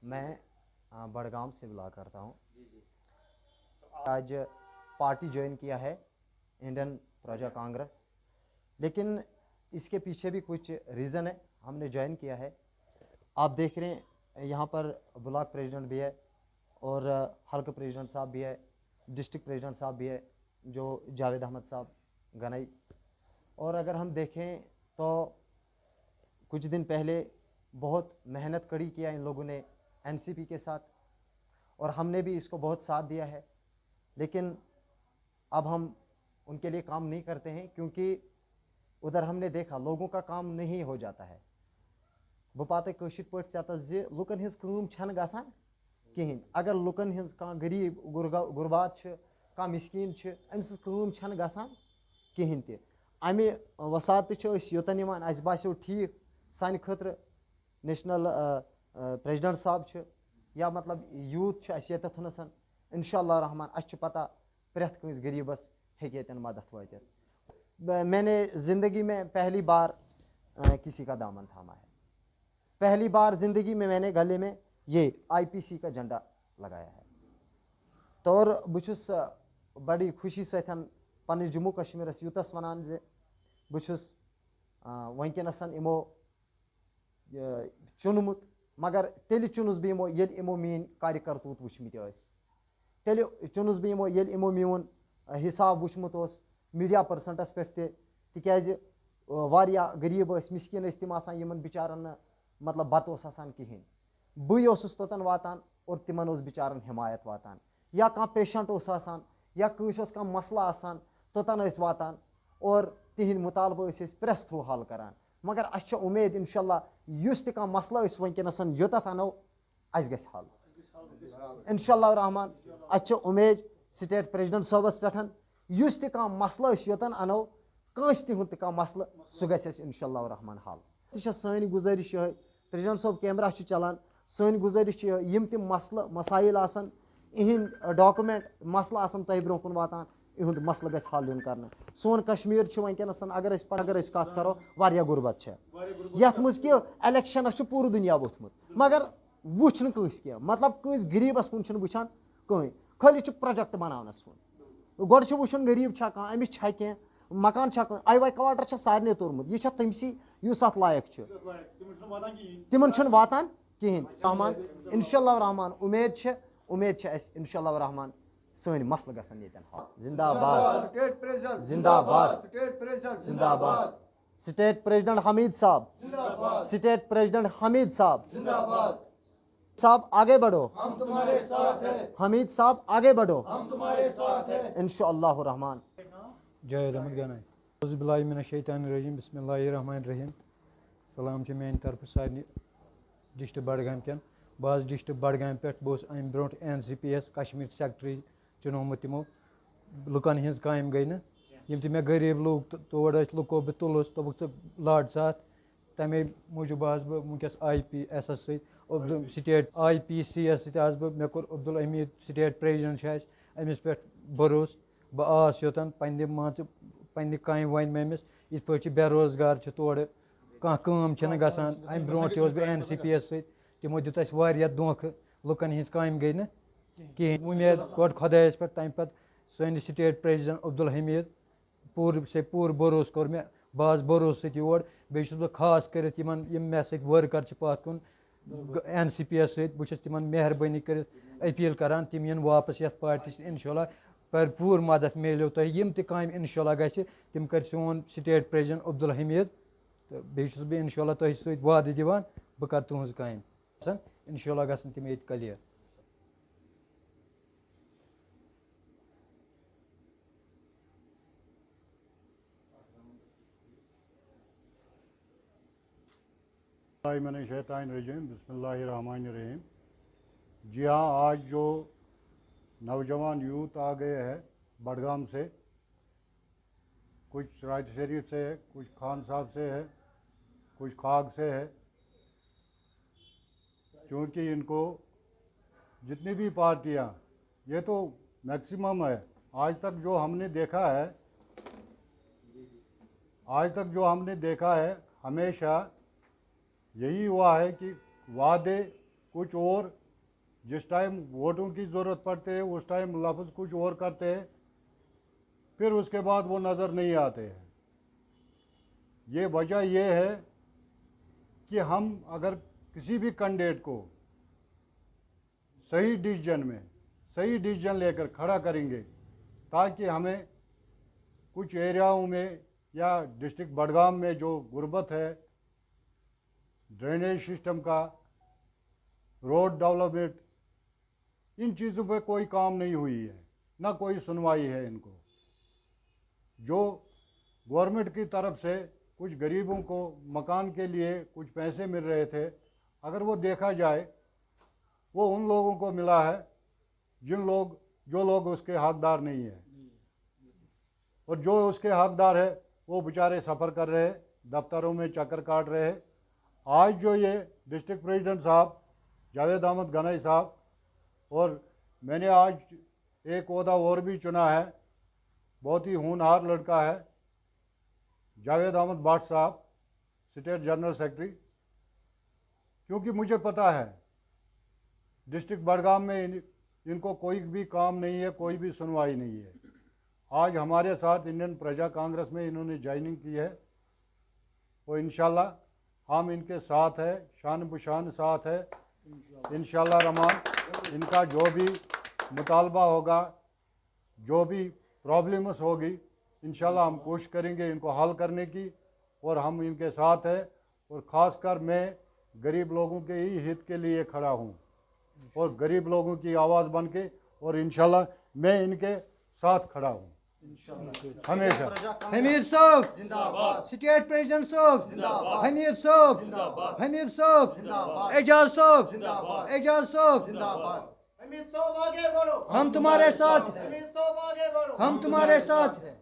मैं बड़गाम से बिलोंग करता हूँ। आज पार्टी ज्वाइन किया है इंडियन प्रजा कांग्रेस, लेकिन इसके पीछे भी कुछ रीज़न है हमने ज्वाइन किया है। आप देख रहे हैं यहाँ पर ब्लॉक प्रेसिडेंट भी है और हल्का प्रेसिडेंट साहब भी है, डिस्ट्रिक्ट प्रेसिडेंट साहब भी है जो जावेद अहमद साहब गनई। और अगर हम देखें तो कुछ दिन पहले बहुत मेहनत कड़ी किया इन लोगों ने एनसीपी के साथ, और हमने भी इसको बहुत साथ दिया है। लेकिन अब हम उनके लिए काम नहीं करते हैं, क्योंकि उधर हमने देखा लोगों का काम नहीं हो जाता है। बह पाते कशित पट से लुकन हिज कम छन गसान कहें। अगर लुकन हिज कह गरीब गुरबात कह मिस्कीन अम्स कम छन गसान कहें ते अमे वसात योतन अस बास्यो ठीक सान खतर नेशनल प्रेसिडेंट साहब या मतलब यूथ यतन इंशाअल्लाह रहमान अस पता प्रेथ कंस गरीबस हेतन मदद वात। मैंने ज़िंदगी में पहली बार किसी का दामन थामा है। पहली बार ज़िंदगी में मैंने गले में ये आईपीसी का झंडा लगाया है। तो और बुछुस बड़ी खुशी सतन पन जम्मू कश्मीर यूतस वनान जे बुछुस वनकनसन इमो चुनमुत, मगर तेल चुनुस बह इमो ये इमो मीन कार्यकर्तूत वुचमित तेल चुनुस बह इमो ये इमो मीन हिसाब वुचमुत मीडिया परसेंटस पे तिकाज वारिया गरीब मिस्किन तम आसान यमन बिचारन मतलब बत आसान कहें। बस तोतन वातान और तिमन बिचारन हिमायत वातान, या कह पेशेंट आसान या कंस कह मसला आसान तोतन वातान और तिहिंद मुतालबा प्रेस थ्रू हल करान। मगर अस उम्मीद इंशाअल्लाह युस तह मसला वनकनसन योतथ अनो अस गस हल इंशाअल्लाह रहमान। अस उम्मीद स्टेट प्रेसिडेंट साहबस पे युस तह मसला योतन अनो कंस तिहुंद तह मसला सह गस इंशाअल्लाह रहमान हल। सान गुजारिश ये प्रेसिडेंट साहब कैमरा चलान, सान गुजारिश यम तम मसल मसाइल आसन इहिंद डॉक्यूमेंट मसल आसन तह ब्रोह कुन वातान इहुंद मसल गस हल यून करना। सोन कश्मीर वनकनसन अगर कत करो वारिया गुरबत यथ मज कि इलेक्शनस पूरा दुनिया वोथमुत, मगर वुच न कंस कह मतलब कंस गरीबस कुन वुचान कहीं, खाली प्रोजेक्ट बनावनस कुन। गोड वुचन गरीब छा कह अमिस छा कह मकान आई वाई क्वार्टर सारे तोरमुत, यह तमसी युस अत लायक तिमन वातान कहें। रहमान इंशाअल्लाह रहमान उम्मीद इंशाअल्लाह रहमान सन मसल गसन येतन हल। जिंदाबाद जिंदाबाद जिंदाबाद। स्टेट प्रेसिडेंट हमीद साहब, स्टेट प्रेसिडेंट हमीद साहब, साहब आगे बढ़ो, हम तुम्हारे साथ हैं। हमीद साहब आगे बढ़ो, हम तुम्हारे साथ हैं इंशाअल्लाह रहमान। जावेद अहमद गनाई औज़ुबिल्लाहिमिनश्शैतानिर्रजीम बिस्मिल्लाहिर्रहमानिर्रहीम। सलाम मेन तरफ सारे डिस्ट्रिक्ट बडगाम कन। बस डिस्ट्रिक्ट बडगाम पे बहुत अम ब्रो एनसीपी कश्मीर सेक्रेटरी चुनोमुत तमो लुकन हिंस काम गई न यम मे गरीब लोग तोड़ लुको बह तुलस दोपुक लड़ साथ तमे मूजूब आज बह वनकस IPS सब्दुल स्टेट IPCS मे कोर अब्दुल हमीद स्टेट प्रेसिडेंट अमिस पे भरोस बह आस योतन पन्ने पन्ने काम वन मे अमिस इत पे बेरोजगार तोड़ कह कम गसान। अम ब्रो बह NCP तमो दित धोख लुकन हिंस काम गई न कहें। उम्मीद गोड खुदायस पे तम पे सन स्टेट प्रेसिडेंट अब्दुल हमीद पूर भरोस कोर मे बस भरोस सत योर बेस बह खास कर मे वर्कर पात कुन NCP बहुत तिमन मेहरबानी कर अपील करान तिम यन वापस ये पार्टी इंशाअल्लाह भरपूर मदद मिलो तुम यम तम इंशाअल्लाह गस तिम कर सोन स्टेट प्रेसिडेंट अब्दुल हमीद। तो बेस बह इंशाअल्लाह तुम सत वाद दिवान बह कर तुज काम इंशाअल्लाह गसन तिम ये क्लियर। शैतानिर्रजीम बिस्मिल्लाहिर्रहमानिर्रहीम। जी हाँ, आज जो नौजवान यूथ आ गए हैं बडगाम से, कुछ राज शरीफ से है, कुछ खान साहब से है, कुछ खाग से है, क्योंकि इनको जितनी भी पार्टियाँ ये तो मैक्सिमम है आज तक जो हमने देखा है हमेशा यही हुआ है कि वादे कुछ और, जिस टाइम वोटों की ज़रूरत पड़ती है उस टाइम लफ्ज़ कुछ और करते हैं, फिर उसके बाद वो नज़र नहीं आते हैं। ये वजह ये है कि हम अगर किसी भी कैंडिडेट को सही डिसीजन लेकर खड़ा करेंगे, ताकि हमें कुछ एरियाओं में या डिस्ट्रिक्ट बडगाम में जो गुर्बत है, ड्रेनेज सिस्टम का, रोड डेवलपमेंट, इन चीज़ों पे कोई काम नहीं हुई है, ना कोई सुनवाई है इनको। जो गवर्नमेंट की तरफ से कुछ गरीबों को मकान के लिए कुछ पैसे मिल रहे थे, अगर वो देखा जाए वो उन लोगों को मिला है जो लोग उसके हकदार नहीं है, और जो उसके हकदार है वो बेचारे सफ़र कर रहे हैं, दफ्तरों में चक्कर काट रहे हैं। आज जो ये डिस्ट्रिक्ट प्रेसिडेंट साहब जावेद अहमद गनाई साहब, और मैंने आज एक ओहदा और भी चुना है, बहुत ही होनहार लड़का है जावेद अहमद भट्ट साहब, स्टेट जनरल सेक्रेटरी। क्योंकि मुझे पता है डिस्ट्रिक्ट बडगाम में इनको कोई भी काम नहीं है, कोई भी सुनवाई नहीं है। आज हमारे साथ इंडियन प्रजा कांग्रेस में इन्होंने ज्वाइनिंग की है, और इंशाल्लाह हम इनके साथ है, शान बशान साथ है इंशाल्लाह रहमान। इनका जो भी मुतालबा होगा, जो भी प्रॉब्लम्स होगी, इंशाल्लाह हम कोशिश करेंगे इनको हल करने की, और हम इनके साथ हैं। और ख़ासकर मैं गरीब लोगों के ही हित के लिए खड़ा हूँ, और गरीब लोगों की आवाज़ बन के, और इंशाल्लाह मैं इनके साथ खड़ा हूँ हमेशा। हमीद साहब जिंदाबाद, स्टेट प्रेसिडेंट साहब जिंदाबाद, हमीद साहब जिंदाबाद, हमीद साहब जिंदाबाद, एजाज साहब जिंदाबाद, एजाज साहब जिंदाबाद। हमीद साहब आगे बढ़ो, हम तुम्हारे साथ हैं, हमीद साहब आगे बढ़ो, हम तुम्हारे साथ हैं।